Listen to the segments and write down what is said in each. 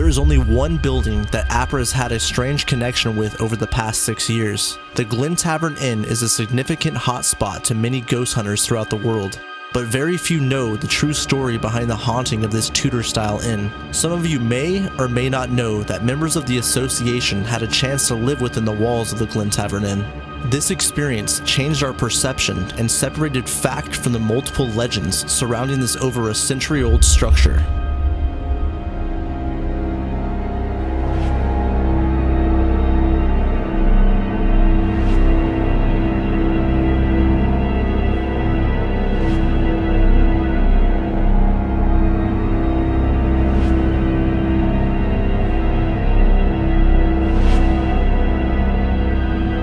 There is only one building that APRA has had a strange connection with over the past 6 years. The Glen Tavern Inn is a significant hotspot to many ghost hunters throughout the world, but very few know the true story behind the haunting of this Tudor-style inn. Some of you may or may not know that members of the association had a chance to live within the walls of the Glen Tavern Inn. This experience changed our perception and separated fact from the multiple legends surrounding this over a century-old structure.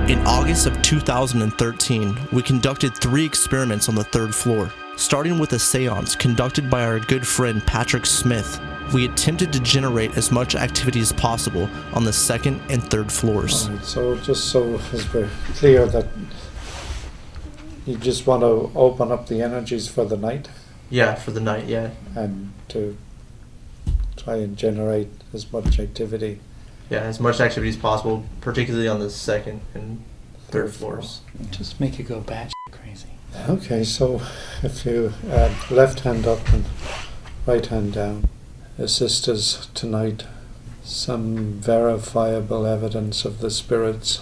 In August of 2013, we conducted 3 experiments on the 3rd floor. Starting with a seance conducted by our good friend Patrick Smith, we attempted to generate as much activity as possible on the 2nd and 3rd floors. Right, so just so as we're clear that you just want to open up the energies for the night? Yeah, for the night, yeah. And to try and generate as much activity. Yeah, as much activity as possible, particularly on the 2nd and 3rd floors. Just make it go batshit crazy. Okay, so if you left hand up and right hand down, assist us tonight. Some verifiable evidence of the spirits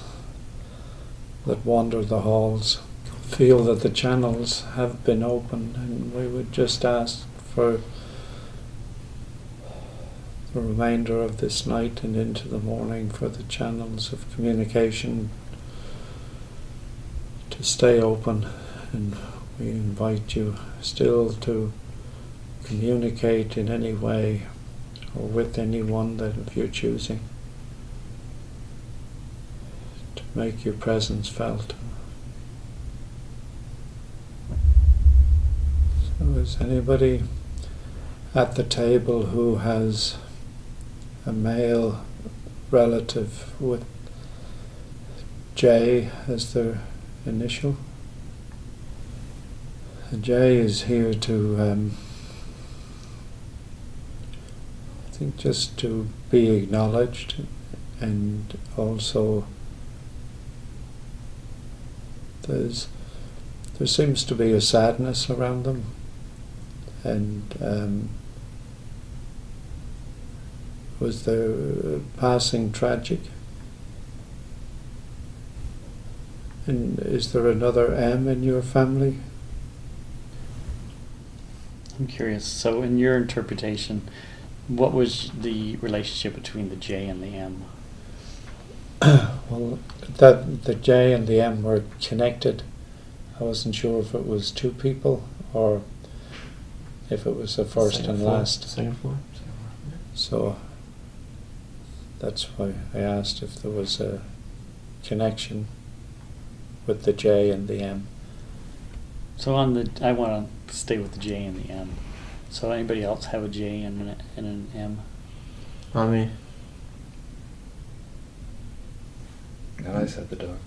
that wander the halls. Feel that the channels have been opened, and we would just ask for the remainder of this night and into the morning for the channels of communication to stay open, and we invite you still to communicate in any way or with anyone that of your choosing, to make your presence felt. So is anybody at the table who has a male relative with J as their initial? J is here to, I think, just to be acknowledged, and also there seems to be a sadness around them, and was their passing tragic? And is there another M in your family? I'm curious. So, in your interpretation, what was the relationship between the J and the M? Well, that the J and the M were connected. I wasn't sure if it was 2 people or if it was the first and last. Second floor. So that's why I asked if there was a connection with the J and the M. So I want to stay with the J and the M. So anybody else have a J and an M? Not me. No, I said the dog.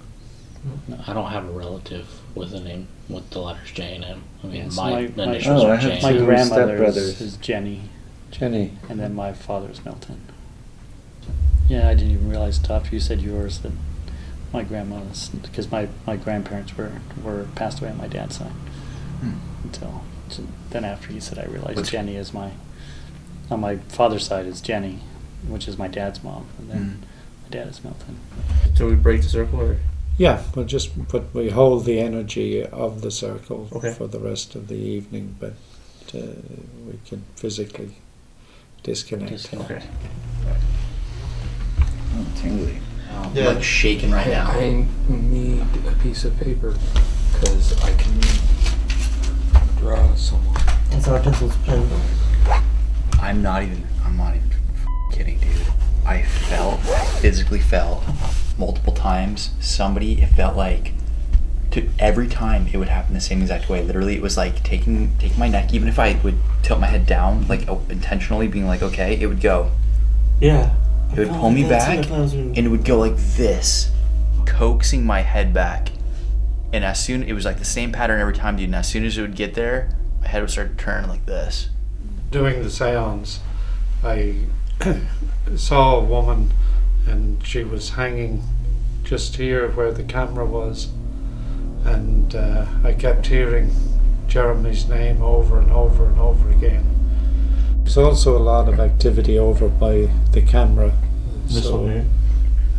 No, I don't have a relative with a name with the letters J and M. I mean, Yeah, so my my- initials I are have J. My two grandmother's stepbrothers. is Jenny, Jenny. and then my father's Milton. Yeah, I didn't even realize, Toff, you said yours, that my grandmother's, because my grandparents were passed away on my dad's side. Until then, after you said, I realized Which- Jenny is on my father's side is Jenny, which is my dad's mom, and then my dad is Milton. So we break the circle, or? Yeah, but we hold the energy of the circle Okay. for the rest of the evening, but we can physically disconnect. Okay. Oh, tingly. Yeah. Like shaking right now. I need a piece of paper because I can draw someone. That's our pencils, pen. I'm not even kidding, dude. I physically felt multiple times. It felt like, every time it would happen the same exact way. Literally, it was like taking my neck, even if I would tilt my head down, like intentionally being like, okay, it would go. Yeah. It would pull me back, and it would go like this, coaxing my head back. And it was like the same pattern every time, dude. And as soon as it would get there, my head would start to turn like this. Doing the seance, I saw a woman, and she was hanging just here where the camera was, and I kept hearing Jeremy's name over and over and over again. There's also a lot of activity over by the camera. This so one here?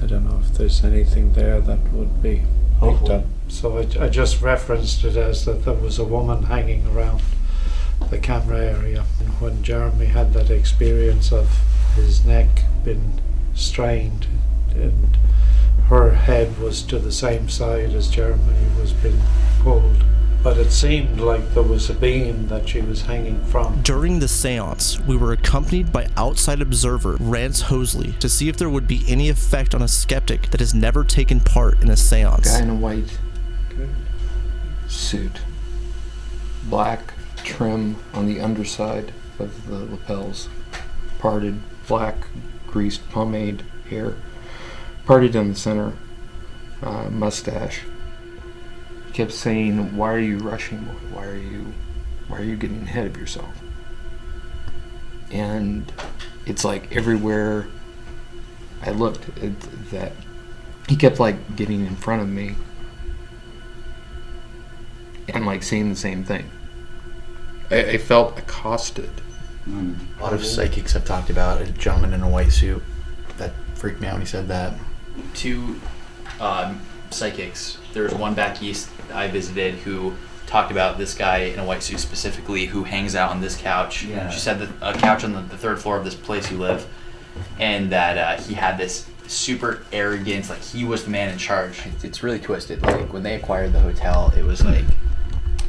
I don't know if there's anything there that would be picked Hopefully. up. So I just referenced it as that there was a woman hanging around the camera area. And when Jeremy had that experience of his neck being strained and her head was to the same side as Jeremy was being pulled, but it seemed like there was a beam that she was hanging from. During the seance, we were accompanied by outside observer Rance Hosley to see if there would be any effect on a skeptic that has never taken part in a seance. Guy in a white suit, black trim on the underside of the lapels, parted black greased pomade hair, parted down the center, mustache. Kept saying, "Why are you rushing, boy? Why are you getting ahead of yourself?" And it's like everywhere I looked, that he kept like getting in front of me and like saying the same thing. I felt accosted. A lot of psychics have talked about a gentleman in a white suit. That freaked me out when he said that. Two psychics. There was one back east I visited who talked about this guy in a white suit specifically who hangs out on this couch. Yeah. She said that a couch on the third floor of this place you live, and that he had this super arrogance, like he was the man in charge. It's really twisted. Like when they acquired the hotel, it was like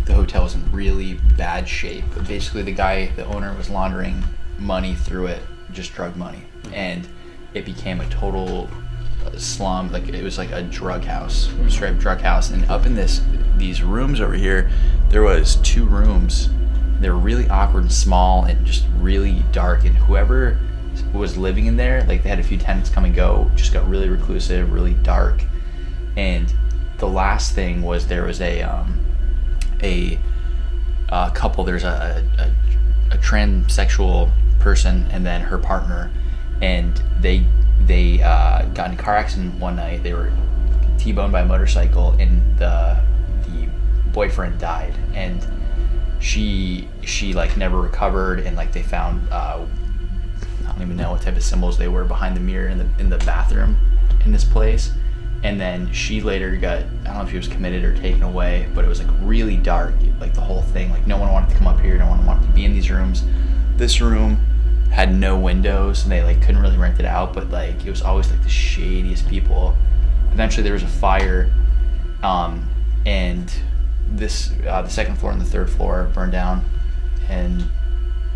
the hotel was in really bad shape. But basically, the owner, was laundering money through it, just drug money, and it became a total slum. Like it was like a drug house, straight up drug house. And up in these rooms over here, there was 2 rooms. They were really awkward and small and just really dark. And whoever was living in there, like they had a few tenants come and go, just got really reclusive, really dark. And the last thing was there was a couple. There's a transsexual person and then her partner, and they got in a car accident one night. They were T-boned by a motorcycle, and the boyfriend died, and she like never recovered, and like they found I don't even know what type of symbols they were behind the mirror in the bathroom in this place. And then she later got, I don't know if she was committed or taken away, but it was like really dark, like the whole thing. Like no one wanted to come up here, no one wanted to be in these rooms. This room had no windows, and they like couldn't really rent it out, but like it was always like the shadiest people. Eventually there was a fire, and this the second floor and the third floor burned down, and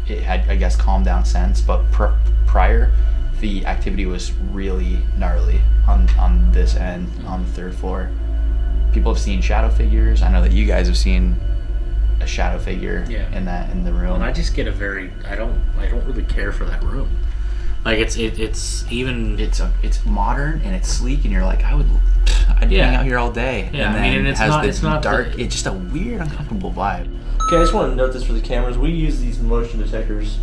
it had, I guess, calmed down since, but prior the activity was really gnarly on this end, on the third floor. People have seen shadow figures. I know that you guys have seen a shadow figure in the room. And I just get I don't really care for that room. Like it's modern and it's sleek, and you're like, I'd hang out here all day. Yeah, and I mean, and it has it's not dark. It's just a weird, uncomfortable vibe. Okay, I just want to note this for the cameras. We use these motion detectors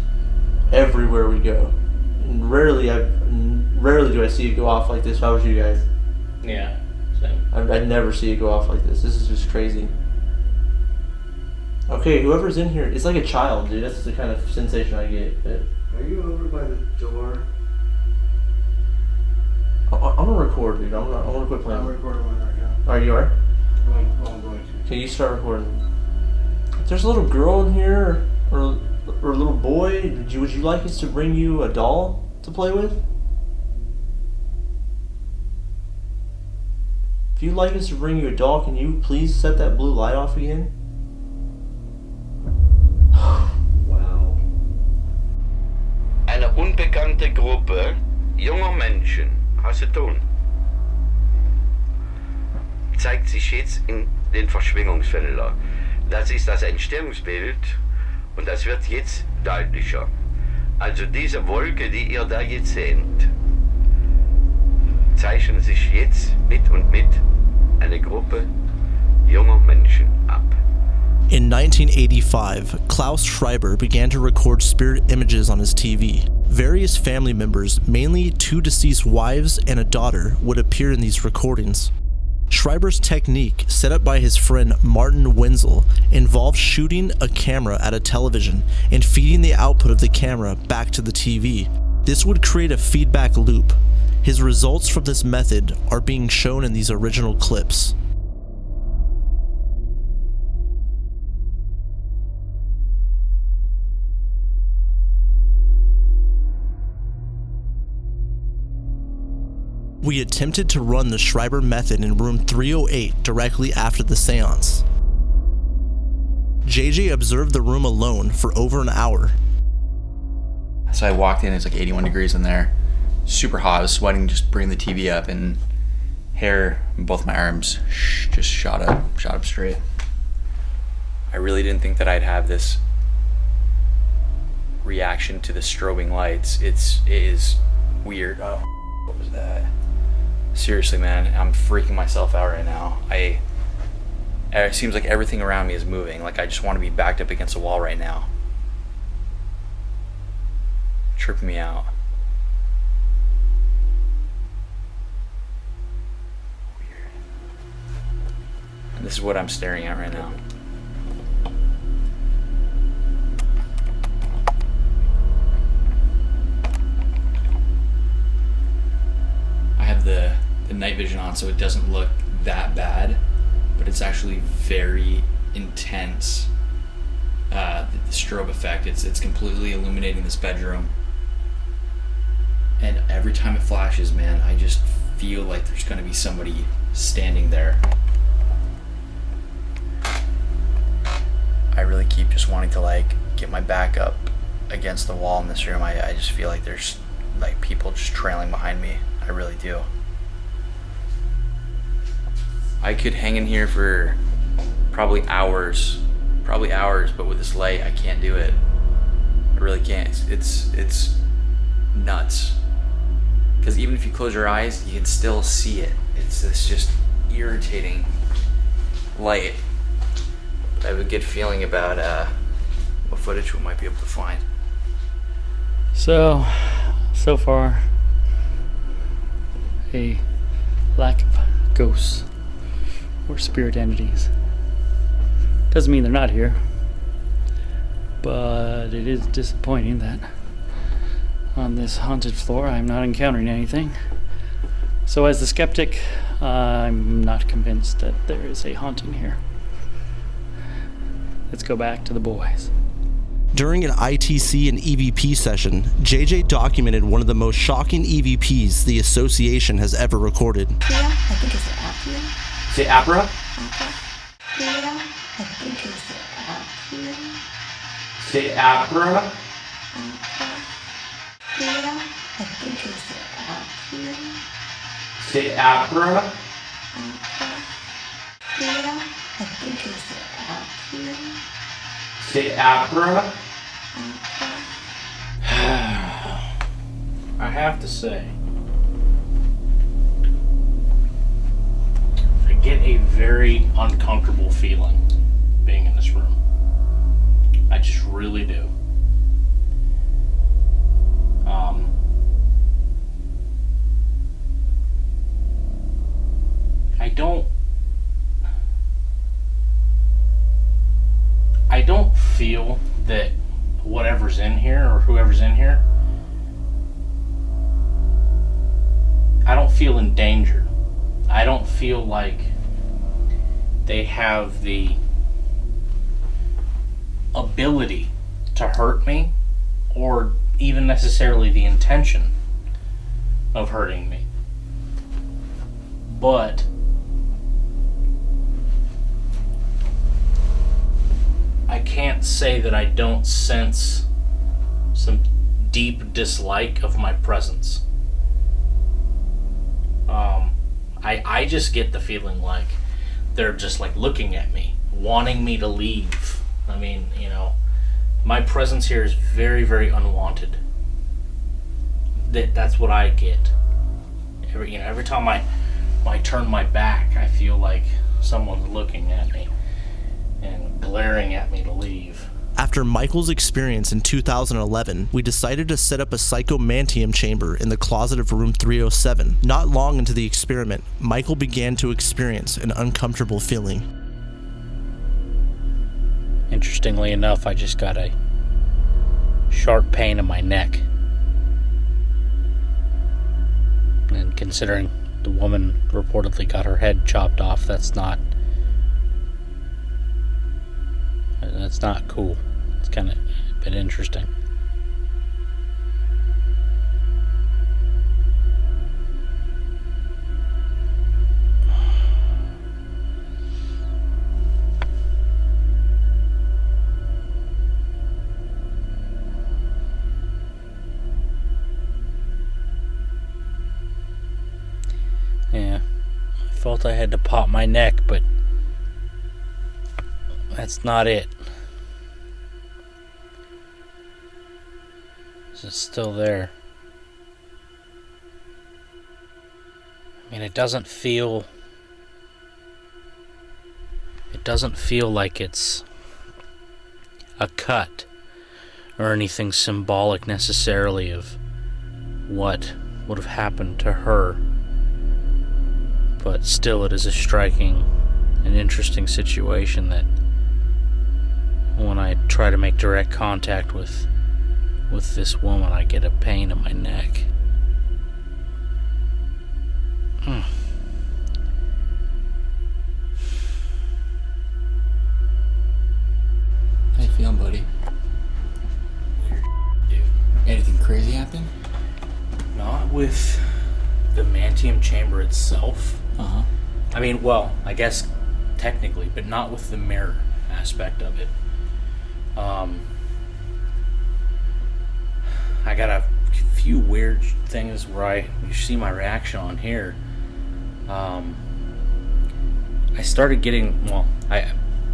everywhere we go. And rarely do I see it go off like this. How was you guys? Yeah, same. I'd never see it go off like this. This is just crazy. Okay, whoever's in here, it's like a child, dude. That's the kind of sensation I get. Are you over by the door? I'm gonna record, dude. I'm gonna quit playing. I'm recording one right now. Oh, you are? I'm going to. Okay, you start recording. If there's a little girl in here, or a little boy, would you like us to bring you a doll to play with? If you'd like us to bring you a doll, can you please set that blue light off again? Wow. Eine unbekannte Gruppe junger Menschen, hast du tun, zeigt sich jetzt in den Verschwingungsfeldern. Das ist das Entstehungsbild und das wird jetzt deutlicher. Also diese Wolke, die ihr da jetzt seht, zeichnet sich jetzt mit und mit eine Gruppe junger Menschen ab. In 1985, Klaus Schriber began to record spirit images on his TV. Various family members, mainly 2 deceased wives and a daughter, would appear in these recordings. Schreiber's technique, set up by his friend Martin Wenzel, involved shooting a camera at a television and feeding the output of the camera back to the TV. This would create a feedback loop. His results from this method are being shown in these original clips. We attempted to run the Schriber method in room 308 directly after the seance. JJ observed the room alone for over an hour. So I walked in, it's like 81 degrees in there. Super hot, I was sweating just bringing the TV up, and hair in both my arms just shot up straight. I really didn't think that I'd have this reaction to the strobing lights. It is weird. Oh, what was that? Seriously, man, I'm freaking myself out right now. It seems like everything around me is moving. Like I just want to be backed up against a wall right now. Tripping me out. Weird. And this is what I'm staring at right now. I have the night vision on, so it doesn't look that bad, but it's actually very intense. The strobe effect, it's completely illuminating this bedroom, and every time it flashes, man, I just feel like there's going to be somebody standing there. I really keep just wanting to like get my back up against the wall in this room. I just feel like there's like people just trailing behind me. I really do. I could hang in here for probably hours, but with this light, I can't do it. I really can't. It's nuts. Because even if you close your eyes, you can still see it. It's this just irritating light. I have a good feeling about what footage we might be able to find. So far, a lack of ghosts or spirit entities. Doesn't mean they're not here, but it is disappointing that on this haunted floor I'm not encountering anything. So as the skeptic, I'm not convinced that there is a haunting here. Let's go back to the boys. During an ITC and EVP session, JJ documented one of the most shocking EVPs the association has ever recorded. I think it's Apia. Say Apra? Apia. I think it's Apia. Say Apra? Apia. I think it's Apia. Say Apra? Apia. I think it's Apia. Say Apra? I have to say, I get a very uncomfortable feeling being in this room. I just really do. I don't feel that whatever's in here or whoever's in here, I don't feel in danger. I don't feel like they have the ability to hurt me or even necessarily the intention of hurting me. But I can't say that I don't sense some deep dislike of my presence. I just get the feeling like they're just like looking at me, wanting me to leave. I mean, you know, my presence here is very, very unwanted. That's what I get. Every time I turn my back, I feel like someone's looking at me. and glaring at me to leave. After Michael's experience in 2011, we decided to set up a psychomantium chamber in the closet of room 307. Not long into the experiment, Michael began to experience an uncomfortable feeling. Interestingly enough, I just got a sharp pain in my neck. And considering the woman reportedly got her head chopped off, that's not cool. It's kind of a bit interesting. Yeah, I felt I had to pop my neck, but that's not it. It's still there. I mean, it doesn't feel like it's a cut or anything symbolic necessarily of what would have happened to her. But still, it is a striking and interesting situation that when I try to make direct contact with this woman, I get a pain in my neck. How you feeling, buddy? Weird, dude. Anything crazy happen? Not with the mantium chamber itself. Uh-huh. I mean, well, I guess technically, but not with the mirror aspect of it. I got a few weird things where you see my reaction on here. I started getting, I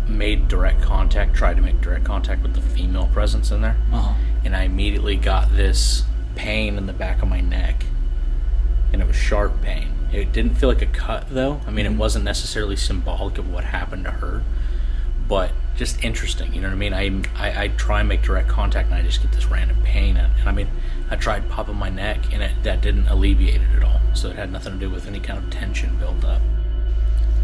made direct contact, tried to make direct contact with the female presence in there. Uh-huh. And I immediately got this pain in the back of my neck. And it was sharp pain. It didn't feel like a cut, though. I mean, it wasn't necessarily symbolic of what happened to her. But just interesting, you know what I mean? I try and make direct contact, and I just get this random pain. And I mean, I tried popping my neck, and that didn't alleviate it at all. So it had nothing to do with any kind of tension built up.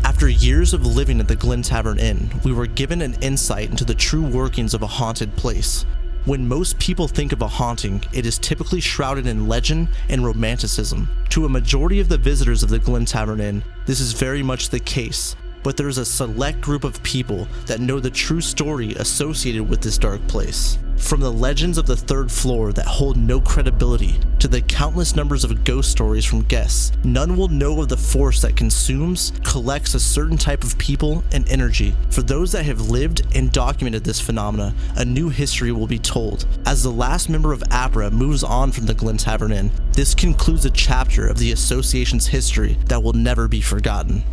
After years of living at the Glen Tavern Inn, we were given an insight into the true workings of a haunted place. When most people think of a haunting, it is typically shrouded in legend and romanticism. To a majority of the visitors of the Glen Tavern Inn, this is very much the case, but there is a select group of people that know the true story associated with this dark place. From the legends of the third floor that hold no credibility to the countless numbers of ghost stories from guests, none will know of the force that consumes, collects a certain type of people and energy. For those that have lived and documented this phenomena, a new history will be told. As the last member of APRA moves on from the Glen Tavern Inn, this concludes a chapter of the association's history that will never be forgotten.